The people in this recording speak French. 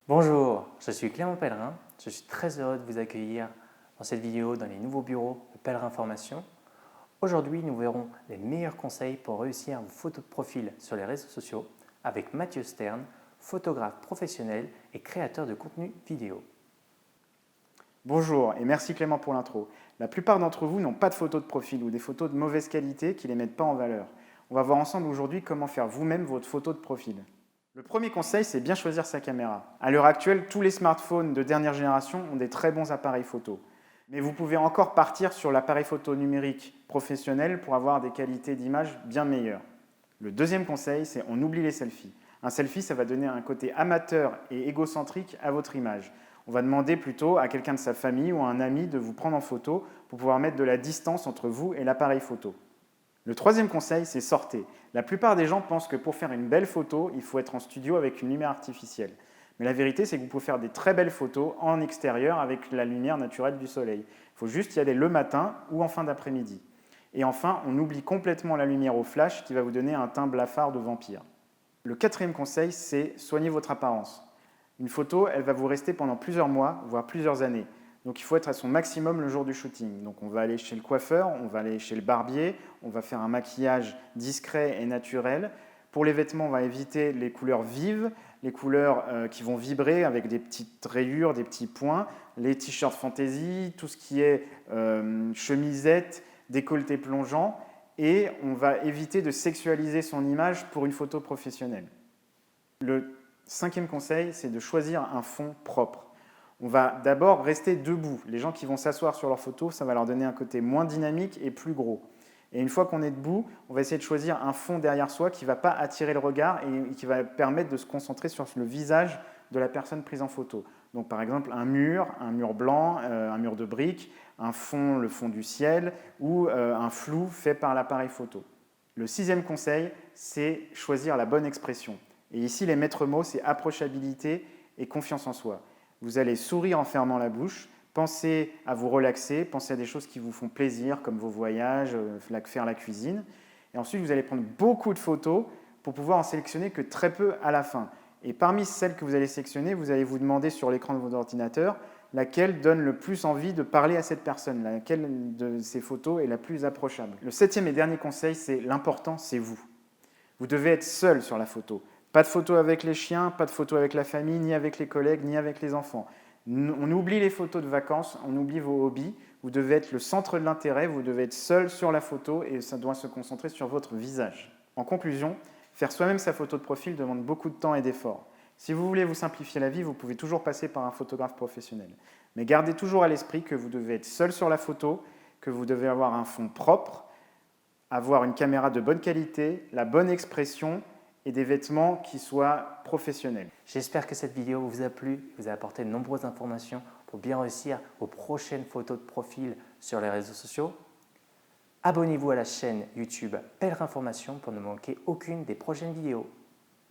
Bonjour, je suis Clément Pellerin. Je suis très heureux de vous accueillir dans cette vidéo dans les nouveaux bureaux de Pellerin Formation. Aujourd'hui, nous verrons les meilleurs conseils pour réussir vos photos de profil sur les réseaux sociaux avec Mathieu Stern, photographe professionnel et créateur de contenu vidéo. Bonjour et merci Clément pour l'intro. La plupart d'entre vous n'ont pas de photos de profil ou des photos de mauvaise qualité qui ne les mettent pas en valeur. On va voir ensemble aujourd'hui comment faire vous-même votre photo de profil. Le premier conseil, c'est bien choisir sa caméra. À l'heure actuelle, tous les smartphones de dernière génération ont des très bons appareils photo. Mais vous pouvez encore partir sur l'appareil photo numérique professionnel pour avoir des qualités d'image bien meilleures. Le deuxième conseil, c'est on oublie les selfies. Un selfie, ça va donner un côté amateur et égocentrique à votre image. On va demander plutôt à quelqu'un de sa famille ou à un ami de vous prendre en photo pour pouvoir mettre de la distance entre vous et l'appareil photo. Le troisième conseil, c'est sortez. La plupart des gens pensent que pour faire une belle photo, il faut être en studio avec une lumière artificielle. Mais la vérité, c'est que vous pouvez faire des très belles photos en extérieur avec la lumière naturelle du soleil. Il faut juste y aller le matin ou en fin d'après-midi. Et enfin, on oublie complètement la lumière au flash qui va vous donner un teint blafard de vampire. Le quatrième conseil, c'est soigner votre apparence. Une photo, elle va vous rester pendant plusieurs mois, voire plusieurs années. Donc il faut être à son maximum le jour du shooting. Donc on va aller chez le coiffeur, on va aller chez le barbier, on va faire un maquillage discret et naturel. Pour les vêtements, on va éviter les couleurs vives, les couleurs qui vont vibrer avec des petites rayures, des petits points, les t-shirts fantasy, tout ce qui est chemisette, décolleté plongeant. Et on va éviter de sexualiser son image pour une photo professionnelle. Le cinquième conseil, c'est de choisir un fond propre. On va d'abord rester debout. Les gens qui vont s'asseoir sur leur photo, ça va leur donner un côté moins dynamique et plus gros. Et une fois qu'on est debout, on va essayer de choisir un fond derrière soi qui ne va pas attirer le regard et qui va permettre de se concentrer sur le visage de la personne prise en photo. Donc par exemple un mur blanc, un mur de briques, un fond, le fond du ciel ou un flou fait par l'appareil photo. Le sixième conseil, c'est choisir la bonne expression. Et ici, les maîtres mots, c'est approchabilité et confiance en soi. Vous allez sourire en fermant la bouche, pensez à vous relaxer, pensez à des choses qui vous font plaisir, comme vos voyages, faire la cuisine. Et ensuite, vous allez prendre beaucoup de photos pour pouvoir en sélectionner que très peu à la fin. Et parmi celles que vous allez sélectionner, vous allez vous demander sur l'écran de votre ordinateur laquelle donne le plus envie de parler à cette personne, laquelle de ces photos est la plus approchable. Le septième et dernier conseil, c'est l'important, c'est vous. Vous devez être seul sur la photo. Pas de photos avec les chiens, pas de photos avec la famille, ni avec les collègues, ni avec les enfants. On oublie les photos de vacances, on oublie vos hobbies. Vous devez être le centre de l'intérêt, vous devez être seul sur la photo et ça doit se concentrer sur votre visage. En conclusion, faire soi-même sa photo de profil demande beaucoup de temps et d'efforts. Si vous voulez vous simplifier la vie, vous pouvez toujours passer par un photographe professionnel. Mais gardez toujours à l'esprit que vous devez être seul sur la photo, que vous devez avoir un fond propre, avoir une caméra de bonne qualité, la bonne expression et des vêtements qui soient professionnels. J'espère que cette vidéo vous a plu, vous a apporté de nombreuses informations pour bien réussir vos prochaines photos de profil sur les réseaux sociaux. Abonnez-vous à la chaîne YouTube Pellerin Formation pour ne manquer aucune des prochaines vidéos.